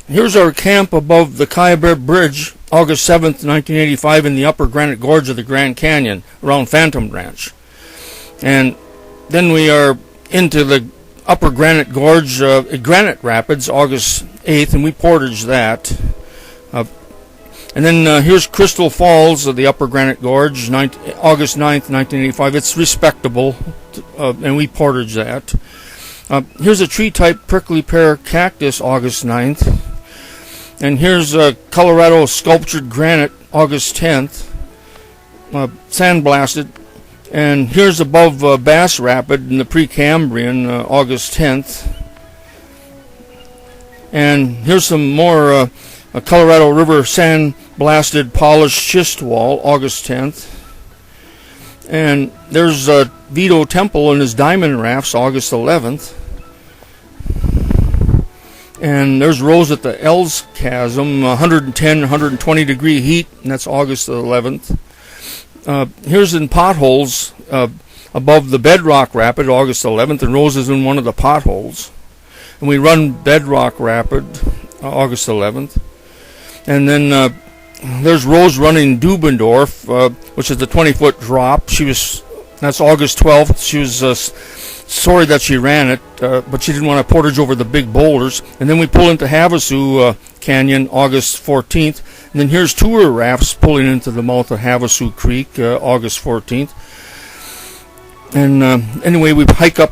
Here's our camp above the Khyber Bridge, August 7th, 1985, in the upper granite gorge of the Grand Canyon, around Phantom Ranch. And then we are into the upper granite gorge, Granite Rapids, August 8th, and we portaged that. And then here's Crystal Falls of the upper granite gorge, August 9th, 1985. It's respectable, and we portaged that. Here's a tree-type prickly pear cactus, August 9th. And here's Colorado sculptured granite, August 10th, sandblasted. And here's above Bass Rapid in the Precambrian, August 10th. And here's some more Colorado River sandblasted polished schist wall, August 10th. And there's Vito Temple and his diamond rafts, August 11th. And there's Rose at the Ells Chasm, 110, 120 degree heat, and that's August 11th. Here's in potholes above the Bedrock Rapid, August 11th, and Rose is in one of the potholes. And we run Bedrock Rapid, August 11th. And then there's Rose running Dubendorf, which is the 20-foot drop. That's August 12th. She was sorry that she ran it, but she didn't want to portage over the big boulders. And then we pull into Havasu Canyon, August 14th. And then here's tour rafts pulling into the mouth of Havasu Creek, August 14th. And anyway, we hike up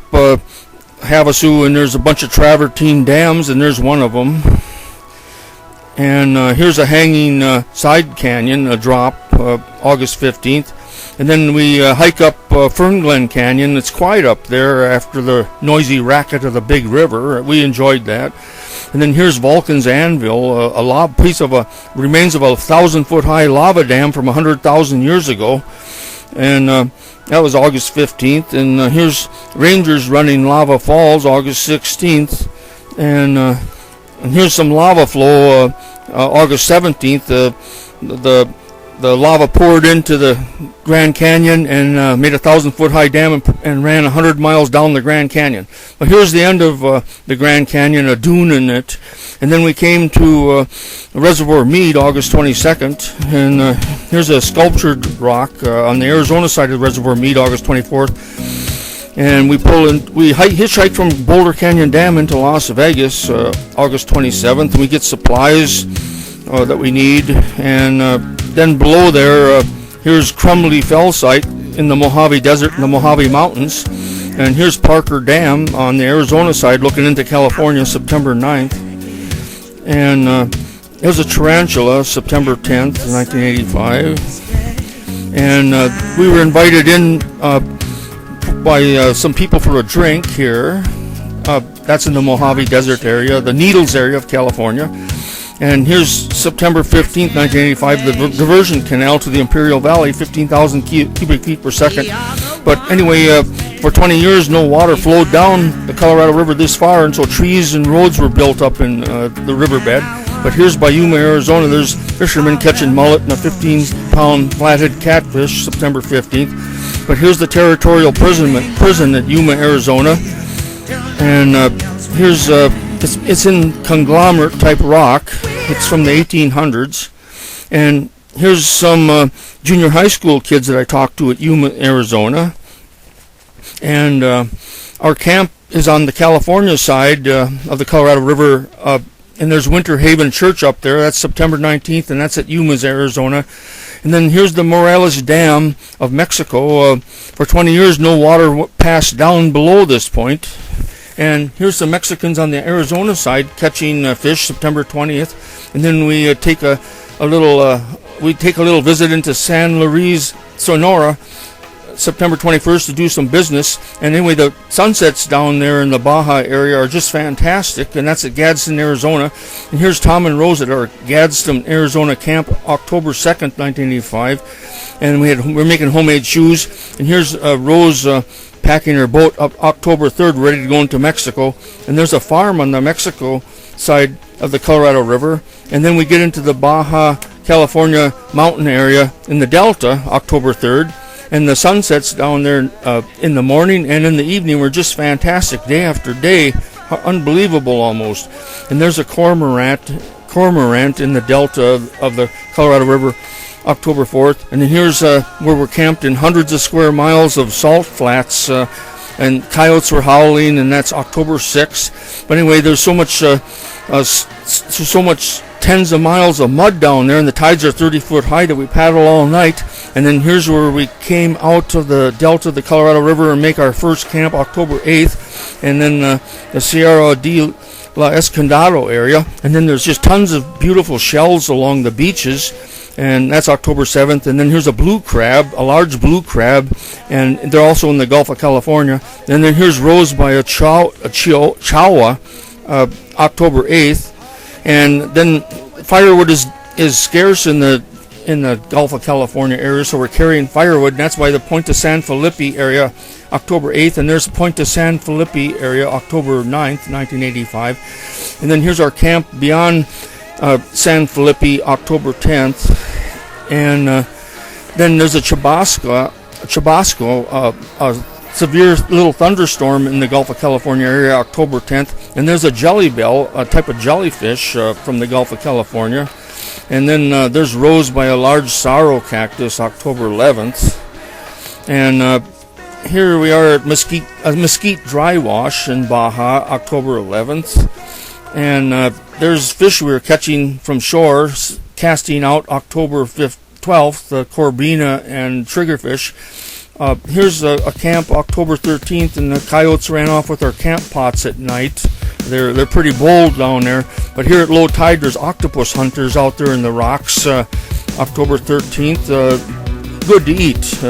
Havasu, and there's a bunch of travertine dams, and there's one of them. And here's a hanging side canyon, a drop, August 15th. And then we hike up Fernglen Canyon. It's quiet up there after the noisy racket of the big river. We enjoyed that. And then here's Vulcan's Anvil, remains of a 1,000-foot high lava dam from 100,000 years ago. And that was August 15th. And here's Rangers running Lava Falls, August 16th. And here's some lava flow, August 17th. The lava poured into the Grand Canyon and made a 1,000-foot high dam and ran 100 miles down the Grand Canyon. But here's the end of the Grand Canyon, a dune in it. And then we came to Reservoir Mead, August 22nd. And here's a sculptured rock on the Arizona side of Reservoir Mead, August 24th. And we hitchhike from Boulder Canyon Dam into Las Vegas, August 27th. And we get supplies that we need. And then below there, here's Crumbly Fell Site in the Mojave Desert and the Mojave Mountains. And here's Parker Dam on the Arizona side looking into California, September 9th. And here's a tarantula, September 10th, 1985. And we were invited in by some people for a drink here. That's in the Mojave Desert area, the Needles area of California. And here's September 15th, 1985, the diversion canal to the Imperial Valley, 15,000 cubic feet per second. But anyway, for 20 years, no water flowed down the Colorado River this far, and so trees and roads were built up in the riverbed. But here's by Yuma, Arizona, there's fishermen catching mullet and a 15-pound flathead catfish, September 15th. But here's the territorial prison at Yuma, Arizona. And here's... It's in conglomerate type rock. It's from the 1800s. And here's some junior high school kids that I talked to at Yuma, Arizona. And our camp is on the California side of the Colorado River. And there's Winter Haven Church up there. That's September 19th, and that's at Yuma, Arizona. And then here's the Morelos Dam of Mexico. For 20 years, no water passed down below this point. And here's the Mexicans on the Arizona side catching fish, September 20th. And then we take a little visit into San Luis, Sonora, September 21st to do some business. And anyway, the sunsets down there in the Baja area are just fantastic. And that's at Gadsden, Arizona. And here's Tom and Rose at our Gadsden, Arizona camp, October 2nd, 1985. And we're making homemade shoes. And here's Rose packing her boat up October 3rd, ready to go into Mexico. And there's a farm on the Mexico side of the Colorado River. And then we get into the Baja California mountain area in the Delta, October 3rd. And the sunsets down there in the morning and in the evening were just fantastic, day after day. unbelievable almost. And there's a cormorant in the delta of the Colorado River, October 4th. And then here's where we're camped in hundreds of square miles of salt flats, and coyotes were howling, and that's October 6th. But anyway, there's so much tens of miles of mud down there, and the tides are 30-foot high that we paddle all night. And then here's where we came out of the delta of the Colorado River and make our first camp October 8th, and then the Sierra de La Escondado area. And then there's just tons of beautiful shells along the beaches, and that's October 7th. And then here's a blue crab, a large blue crab, and they're also in the Gulf of California. And then here's rose by a chawa, October 8th. And then firewood is scarce in the Gulf of California area, so we're carrying firewood, and that's why the Point de San Felipe area, October 8th, and there's Point de San Felipe area, October 9th, 1985. And then here's our camp beyond San Felipe, October 10th. And then there's a Chubasco, a severe little thunderstorm in the Gulf of California area, October 10th. And there's a jelly bell, a type of jellyfish from the Gulf of California. And then there's rose by a large sorrow cactus, October 11th. And here we are at Mesquite Dry Wash in Baja, October 11th. And there's fish we were catching from shore, casting out October 12th, corbina and triggerfish. Here's a camp October 13th, and the coyotes ran off with our camp pots at night. They're pretty bold down there. But here at low tide, there's octopus hunters out there in the rocks. October 13th, good to eat.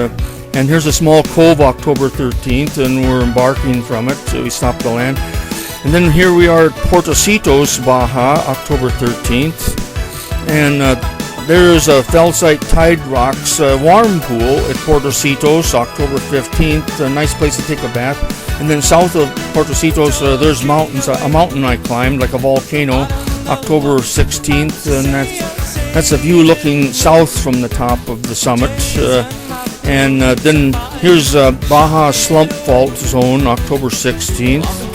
And here's a small cove October 13th, and we're embarking from it. So we stopped to land. And then here we are at Portocitos, Baja, October 13th. And there's a felsite tide rocks warm pool at Portocitos, October 15th. A nice place to take a bath. And then south of Portocitos, there's mountains. A mountain I climbed, like a volcano, October 16th. And that's a view looking south from the top of the summit. And then here's Baja Slump Fault Zone, October 16th.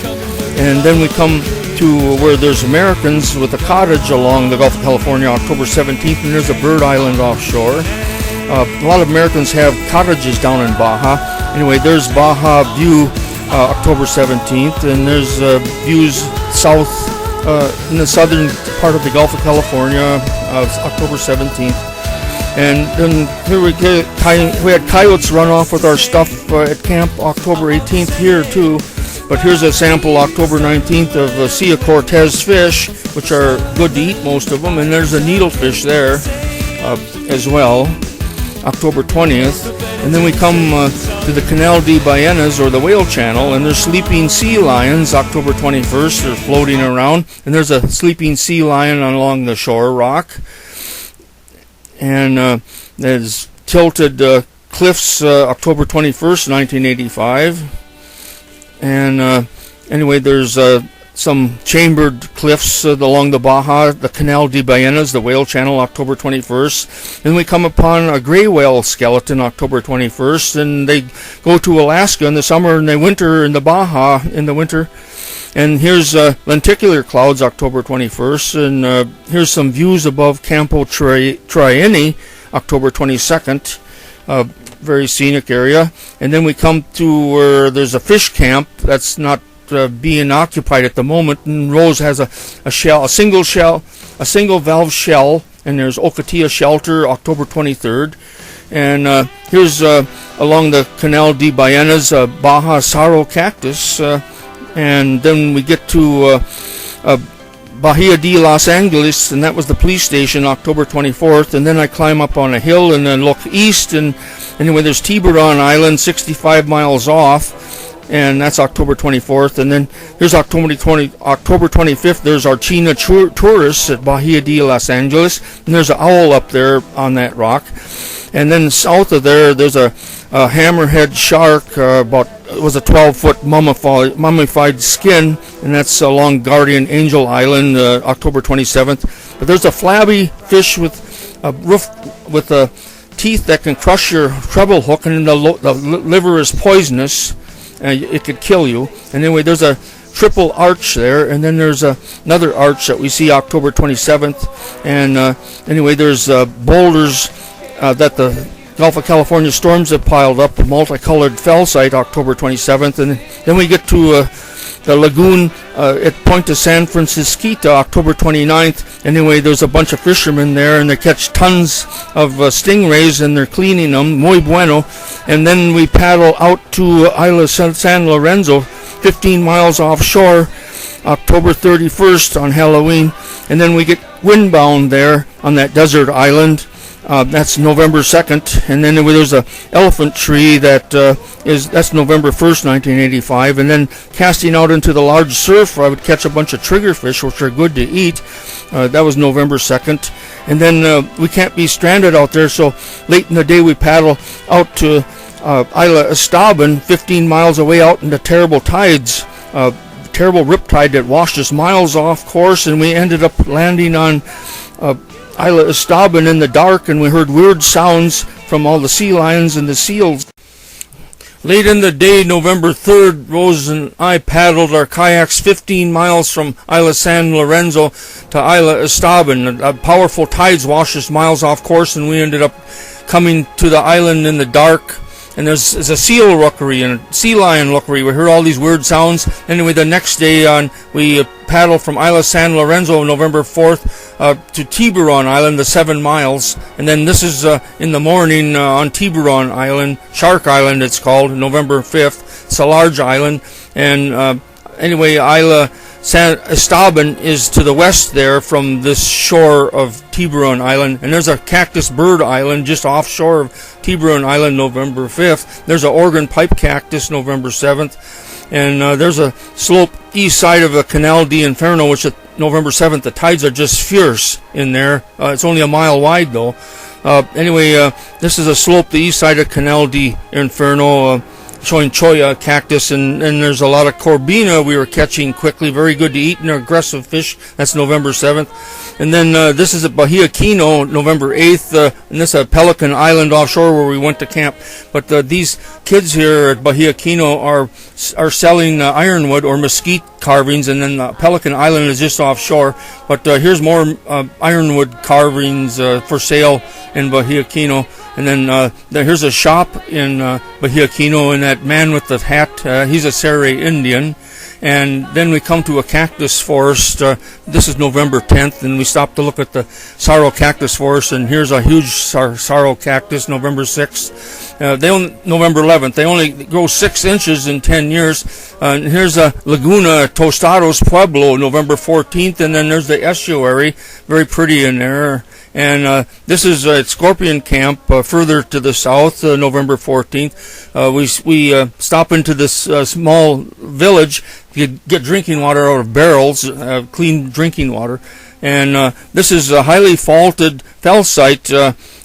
And then we come to where there's Americans with a cottage along the Gulf of California, October 17th, and there's a bird island offshore. A lot of Americans have cottages down in Baja. Anyway, there's Baja View, October 17th, and there's views south in the southern part of the Gulf of California, October 17th. And then here we had coyotes run off with our stuff at camp October 18th here too. But here's a sample October 19th of Sea of Cortez fish, which are good to eat, most of them. And there's a needlefish there as well, October 20th. And then we come to the Canal de Ballenas, or the Whale Channel, and there's sleeping sea lions, October 21st. They're floating around. And there's a sleeping sea lion along the shore rock. And there's Tilted Cliffs, October 21st, 1985. And anyway, there's some chambered cliffs along the Baja, the Canal de Ballenas, the Whale Channel, October 21st. Then we come upon a gray whale skeleton, October 21st. And they go to Alaska in the summer, and they winter in the Baja in the winter. And here's lenticular clouds, October 21st. And here's some views above Campo Triani, October 22nd. Very scenic area. And then we come to where there's a fish camp that's not being occupied at the moment. And Rose has a single valve shell. And there's Ocotillo Shelter, October 23rd. And here's along the Canal de Ballenas, Baja Sorrow Cactus. And then we get to Bahia de Los Angeles, and that was the police station, October 24th. And then I climb up on a hill and then look east, and anyway, there's Tiburon Island, 65 miles off, and that's October 24th. And then here's October 25th, there's Archina Tourists at Bahia de Los Angeles, and there's an owl up there on that rock. And then south of there, there's a hammerhead shark, it was a 12-foot mummified skin, and that's along Guardian Angel Island, October 27th. But there's a flabby fish with teeth that can crush your treble hook, and the liver is poisonous. It could kill you. And anyway, there's a triple arch there, and then there's another arch that we see October 27th. And anyway, there's boulders that the Gulf of California storms have piled up, a multicolored felsite October 27th, and then we get to the lagoon at Point San Francisquita October 29th. Anyway, there's a bunch of fishermen there, and they catch tons of stingrays, and they're cleaning them, muy bueno. And then we paddle out to Isla San Lorenzo, 15 miles offshore, October 31st on Halloween. And then we get windbound there on that desert island. That's November 2nd, and then there's a elephant tree that's November 1st, 1985, and then casting out into the large surf, I would catch a bunch of triggerfish, which are good to eat. That was November 2nd, and then we can't be stranded out there, so late in the day we paddle out to Isla Estaban, 15 miles away out into terrible tides, terrible riptide that washed us miles off course, and we ended up landing on Isla Estaban in the dark, and we heard weird sounds from all the sea lions and the seals. Late in the day, November 3rd, Rose and I paddled our kayaks 15 miles from Isla San Lorenzo to Isla Estaban. Powerful tides washed us miles off course, and we ended up coming to the island in the dark. And there's a seal rookery and a sea lion rookery. We heard all these weird sounds. Anyway, the next day we paddled from Isla San Lorenzo, November 4th, to Tiburon Island, the 7 miles. And then this is in the morning on Tiburon Island, Shark Island it's called, November 5th. It's a large island. And anyway, Isla San Esteban is to the west there from this shore of Tiburon Island, and there's a cactus bird island just offshore of Tiburon Island, November 5th. There's an Oregon pipe cactus, November 7th, and there's a slope east side of the Canal de Inferno, which is November 7th. The tides are just fierce in there. It's only a mile wide, though. Anyway, this is a slope the east side of Canal de Inferno, showing cholla cactus, and there's a lot of corbina we were catching quickly, very good to eat, and aggressive fish. That's November 7th. And then this is at Bahia Kino, November 8th, and this is Pelican Island offshore where we went to camp. But these kids here at Bahia Kino are selling ironwood or mesquite carvings, and then Pelican Island is just offshore. But here's more ironwood carvings for sale in Bahia Kino. And then here's a shop in Bahia Kino, and that man with the hat, he's a Serre Indian. And then we come to a cactus forest. This is November 10th, and we stop to look at the sorrel cactus forest, and here's a huge sorrel cactus, November 6th. November 11th. They only grow 6 inches in 10 years. And here's a Laguna Tostados Pueblo, November 14th, and then there's the estuary, very pretty in there. And this is at Scorpion Camp, further to the south, November 14th. We stop into this small village, get drinking water out of barrels, clean drinking water. And this is a highly faulted felsite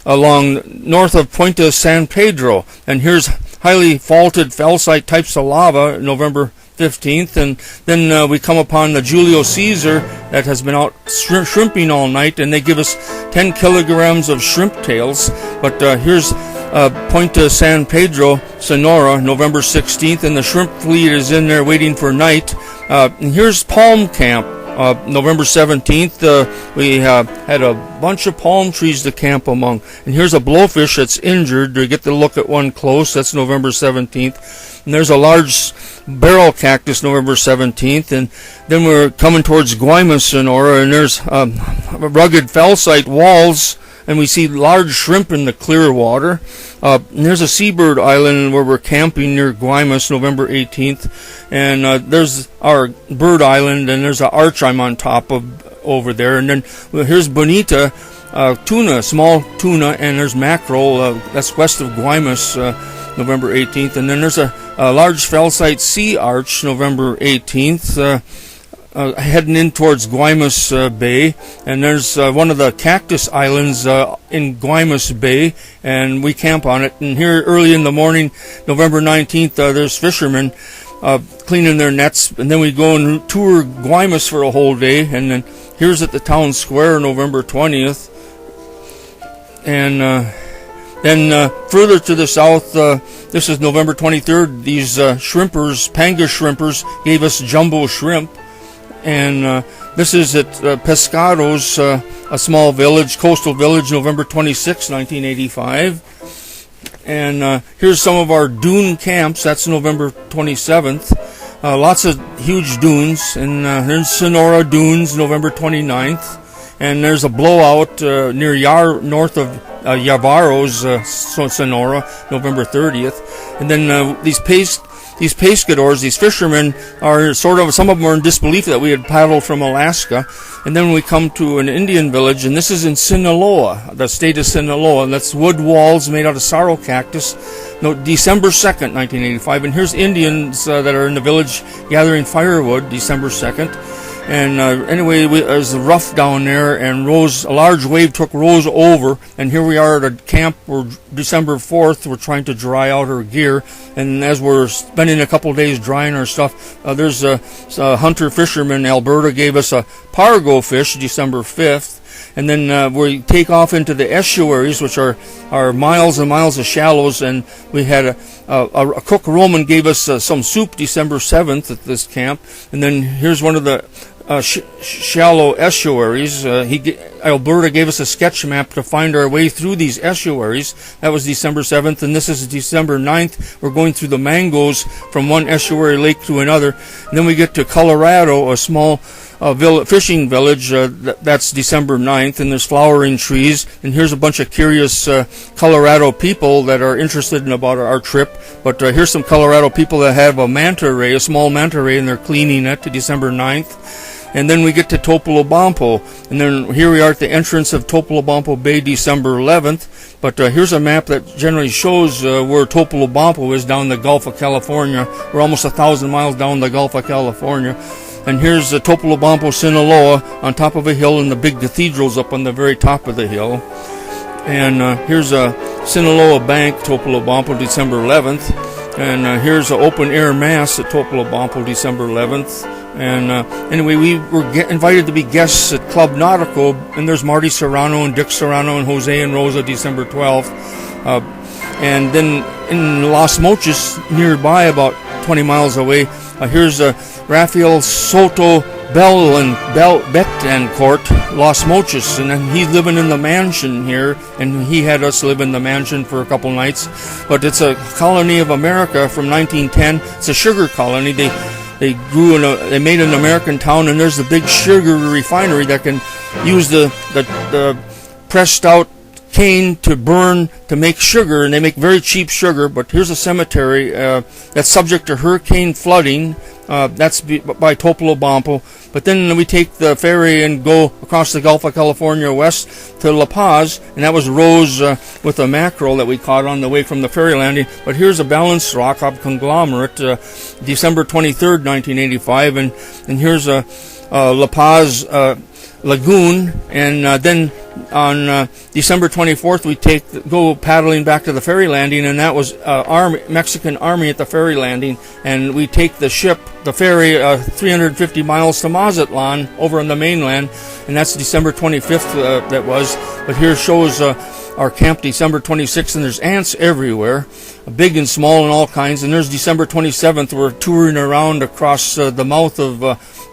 along north of Puente San Pedro. And here's highly faulted felsite types of lava, November 15th, and then we come upon the Julio Caesar that has been out shrimping all night, and they give us 10 kilograms of shrimp tails. But here's Puente San Pedro, Sonora, November 16th, and the shrimp fleet is in there waiting for night. And here's Palm Camp, November 17th. We had a bunch of palm trees to camp among. And here's a blowfish that's injured. We get to look at one close. That's November 17th. And there's a large barrel cactus, November 17th. And then we're coming towards Guaymas, Sonora, and there's rugged felsite walls, and we see large shrimp in the clear water. And there's a seabird island where we're camping near Guaymas, November 18th. And there's our bird island, and there's an arch I'm on top of over there. And then here's Bonita, tuna, small tuna, and there's mackerel. That's west of Guaymas, November 18th. And then there's a large felsite sea arch, November 18th. Heading in towards Guaymas Bay, and there's one of the cactus islands in Guaymas Bay, and we camp on it. And here early in the morning, November 19th, there's fishermen cleaning their nets, and then we go and tour Guaymas for a whole day. And then here's at the town square, November 20th, and Then further to the south, this is November 23rd, these shrimpers, Panga shrimpers, gave us jumbo shrimp. And this is at Pescados, a small village, coastal village, November 26, 1985. And here's some of our dune camps. That's November 27th. Lots of huge dunes. And here's Sonora Dunes, November 29th. And there's a blowout near north of Yavaros, Sonora, November 30th. And then these pescadores, these fishermen, are sort of, some of them are in disbelief that we had paddled from Alaska. And then we come to an Indian village, and this is in Sinaloa, the state of Sinaloa, and that's wood walls made out of sorrel cactus. No, December 2nd, 1985. And here's Indians that are in the village gathering firewood, December 2nd. And anyway, there's rough down there, and a large wave took Rose over, and here we are at a camp where December 4th, we're trying to dry out our gear, and as we're spending a couple of days drying our stuff, there's a hunter fisherman, Alberta, gave us a pargo fish, December 5th, and then we take off into the estuaries, which are miles and miles of shallows, and we had a cook Roman gave us some soup December 7th at this camp, and then here's one of the shallow estuaries. Alberta gave us a sketch map to find our way through these estuaries. That was December 7th, and this is December 9th. We're going through the mangoes from one estuary lake to another. And then we get to Colorado, a small fishing village. That's December 9th, and there's flowering trees. And here's a bunch of curious Colorado people that are interested in about our trip. But here's some Colorado people that have a manta ray, a small manta ray, and they're cleaning it, to December 9th. And then we get to Topolobampo, and then here we are at the entrance of Topolobampo Bay, December 11th. But here's a map that generally shows where Topolobampo is down the Gulf of California. We're almost 1,000 miles down the Gulf of California. And here's Topolobampo, Sinaloa, on top of a hill, and the big cathedral's up on the very top of the hill. And here's a Sinaloa Bank, Topolobampo, December 11th. And here's an open-air mass at Topolobampo, December 11th. And anyway, we were invited to be guests at Club Nautico, and there's Marty Serrano and Dick Serrano and Jose and Rosa, December 12th. And then in Las Mochis, nearby, about 20 miles away, here's Rafael Soto Betancourt, Las Mochis, and then he's living in the mansion here, and he had us live in the mansion for a couple nights. But it's a colony of America from 1910. It's a sugar colony. They made an American town, and there's the big sugar refinery that can use the pressed out cane to burn to make sugar, and they make very cheap sugar. But here's a cemetery that's subject to hurricane flooding. That's by Topolobampo. But then we take the ferry and go across the Gulf of California west to La Paz, and that was Rose with a mackerel that we caught on the way from the ferry landing. But here's a balanced rock conglomerate, December 23rd, 1985, and here's a La Paz lagoon, and then on December 24th we go paddling back to the ferry landing, and that was Mexican Army at the ferry landing, and we take the ferry 350 miles to Mazatlan over on the mainland, and that's December 25th that was. But here shows our camp December 26th, and there's ants everywhere, big and small and all kinds. And there's December 27th. We're touring around across the mouth of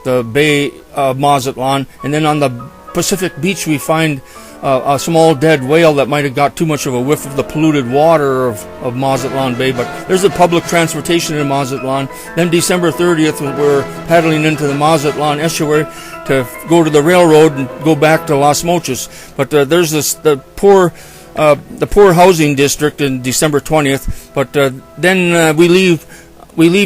the Bay of Mazatlan, and then on the Pacific beach we find a small dead whale that might have got too much of a whiff of the polluted water of Mazatlan Bay. But there's the public transportation in Mazatlan. Then December 30th, we're paddling into the Mazatlan estuary to go to the railroad and go back to Las Mochis. But there's the poor housing district in December 20th. But then we leave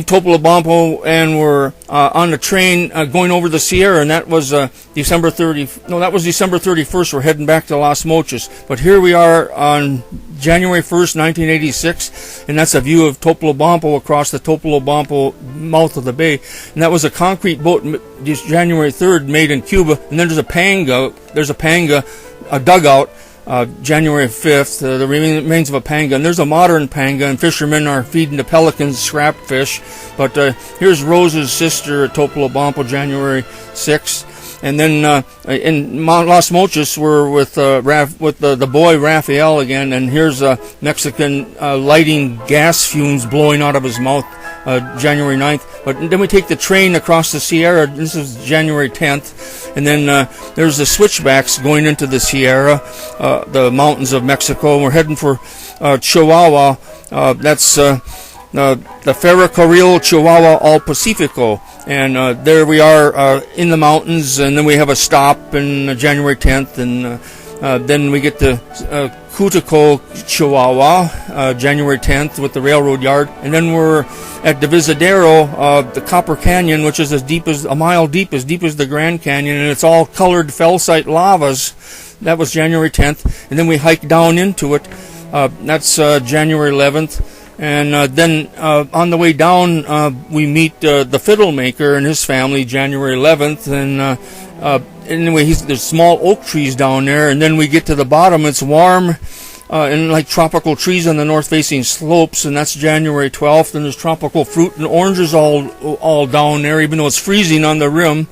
Topolobampo, and we're on the train going over the Sierra, and that was December 31st. We're heading back to Las Mochis. But here we are on January 1st, 1986, and that's a view of Topolobampo across the Topolobampo mouth of the bay. And that was a concrete boat, January 3rd, made in Cuba. And then there's a panga, a dugout, January 5th, the remains of a panga. And there's a modern panga, and fishermen are feeding the pelicans scrap fish. But here's Rose's sister at Topolobampo, January 6th. And then in Las Mochas, we're with the boy Raphael again, and here's a Mexican lighting gas fumes blowing out of his mouth, January 9th. But then we take the train across the Sierra. This is January 10th. And then there's the switchbacks going into the Sierra, the mountains of Mexico. We're heading for Chihuahua. That's the Ferrocarril Chihuahua al Pacifico. And there we are in the mountains, and then we have a stop in January 10th, and then we get to Cutico, Chihuahua, January 10th with the railroad yard. And then we're at Divisadero, the Copper Canyon, which is a mile deep, as deep as the Grand Canyon, and it's all colored felsite lavas. That was January 10th. And then we hike down into it. That's January 11th. And then on the way down, we meet the fiddle maker and his family, January 11th. And anyway, there's small oak trees down there. And then we get to the bottom. It's warm and like tropical trees on the north-facing slopes. And that's January 12th. And there's tropical fruit and oranges all down there, even though it's freezing on the rim.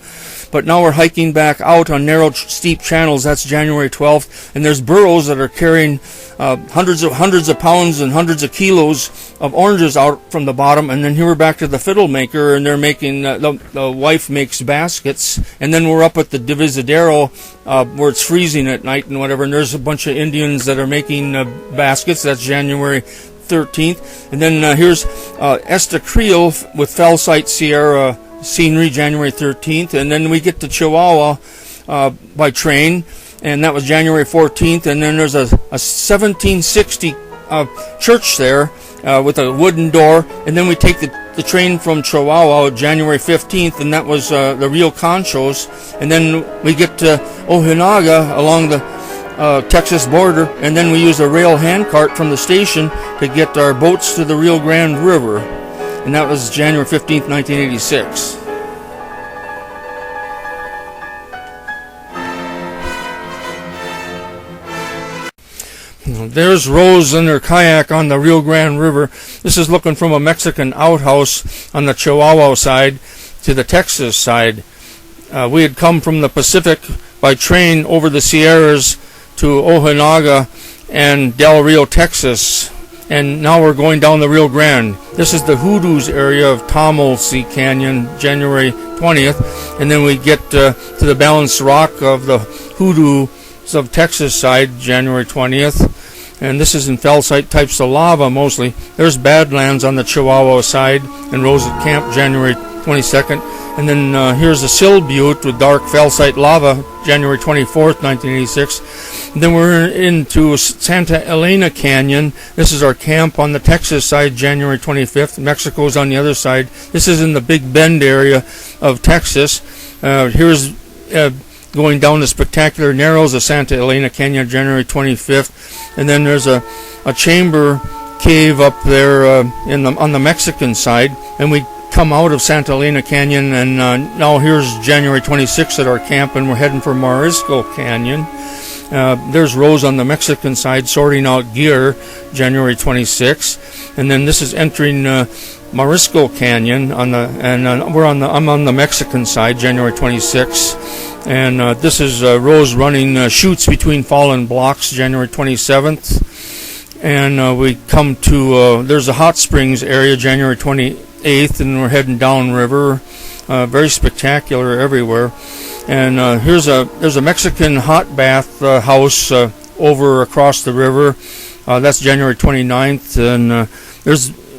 But now we're hiking back out on narrow, steep channels. That's January 12th. And there's burros that are carrying hundreds of pounds and hundreds of kilos of oranges out from the bottom. And then here we're back to the fiddle maker, and they're making, the wife makes baskets. And then we're up at the Divisadero, where it's freezing at night and whatever. And there's a bunch of Indians that are making baskets. That's January 13th. And then here's Estoril with Felsite Sierra scenery, January 13th. And then we get to Chihuahua by train, and that was January 14th. And then there's a 1760 church there with a wooden door. And then we take the train from Chihuahua January 15th, and that was the Rio Conchos. And then we get to Ojinaga along the Texas border, and then we use a rail handcart from the station to get our boats to the Rio Grande River. And that was January 15th, 1986. There's Rose in her kayak on the Rio Grande River. This is looking from a Mexican outhouse on the Chihuahua side to the Texas side. We had come from the Pacific by train over the Sierras to Ojinaga and Del Rio, Texas. And now we're going down the Rio Grande. This is the Hoodoos area of Tamalsi Canyon, January 20th. And then we get to the Balanced Rock of the Hoodoos of Texas side, January 20th. And this is in felsite types of lava mostly. There's Badlands on the Chihuahua side and Rose at Camp, January 22nd. And then here's the Sill Butte with dark felsite lava, January 24th, 1986. And then we're into Santa Elena Canyon. This is our camp on the Texas side, January 25th. Mexico's on the other side. This is in the Big Bend area of Texas. Here's going down the spectacular narrows of Santa Elena Canyon, January 25th. And then there's a chamber cave up there on the Mexican side. And we come out of Santa Elena Canyon, and now here's January 26th at our camp, and we're heading for Marisco Canyon. There's Rose on the Mexican side sorting out gear, January 26th. And then this is entering Marisco Canyon I'm on the Mexican side, January 26th. And this is Rose running chutes between fallen blocks, January 27th. And we come to there's a hot springs area, January 28th, and we're heading downriver. Very spectacular everywhere. And there's a Mexican hot bath house over across the river. That's January 29th. And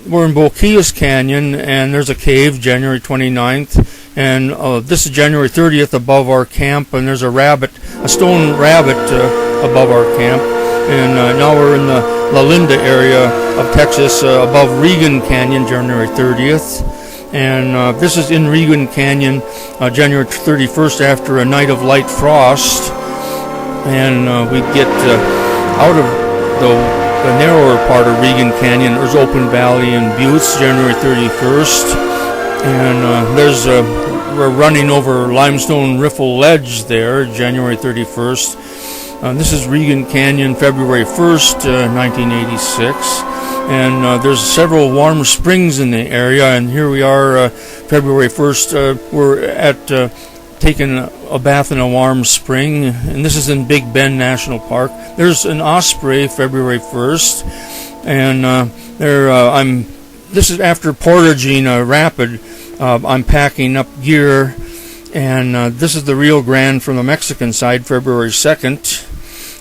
we're in Boquillas Canyon, and there's a cave, January 29th. And this is January 30th above our camp, and there's a stone rabbit above our camp. And now we're in the La Linda area of Texas above Regan Canyon, January 30th. And this is in Regan Canyon, January 31st after a night of light frost. And we get out of the narrower part of Regan Canyon. There's Open Valley and Buttes, January 31st. And we're running over Limestone Riffle Ledge there, January 31st. This is Regan Canyon, February 1st, 1986. And there's several warm springs in the area, and here we are, February 1st. We're at taking a bath in a warm spring, and this is in Big Bend National Park. There's an osprey, February 1st, and this is after portaging a rapid. I'm packing up gear, and this is the Rio Grande from the Mexican side, February 2nd,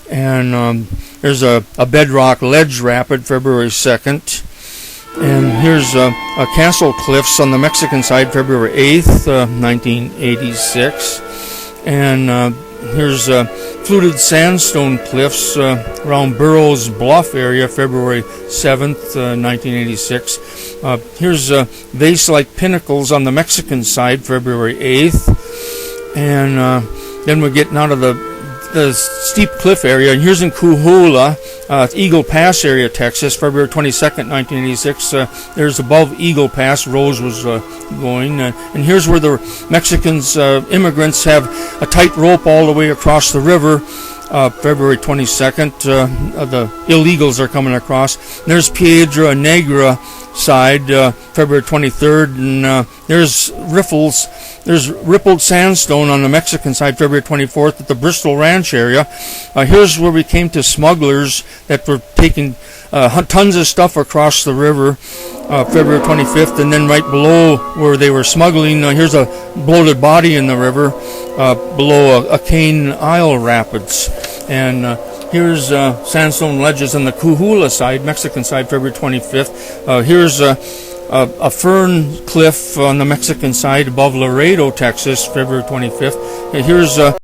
and there's a bedrock ledge rapid, February 2nd. And here's Castle Cliffs on the Mexican side, February 8th, 1986. And here's Fluted Sandstone Cliffs around Burroughs Bluff area, February 7th, 1986. Here's Vase-like Pinnacles on the Mexican side, February 8th. And then we're getting out of the steep cliff area, and here's in Coahuila, Eagle Pass area, Texas, February 22nd, 1986. There's above Eagle Pass, Rose was going, and here's where the Mexicans, immigrants, have a tight rope all the way across the river. February 22nd, the illegals are coming across. There's Piedra Negra side, February 23rd, and there's Riffles. There's Rippled Sandstone on the Mexican side, February 24th, at the Bristol Ranch area. Here's where we came to smugglers that were taking tons of stuff across the river, February 25th, and then right below where they were smuggling, here's a bloated body in the river below a Cane Isle Rapids. And here's sandstone ledges on the Coahuila side, Mexican side, February 25th. Here's a fern cliff on the Mexican side above Laredo, Texas, February 25th. Here's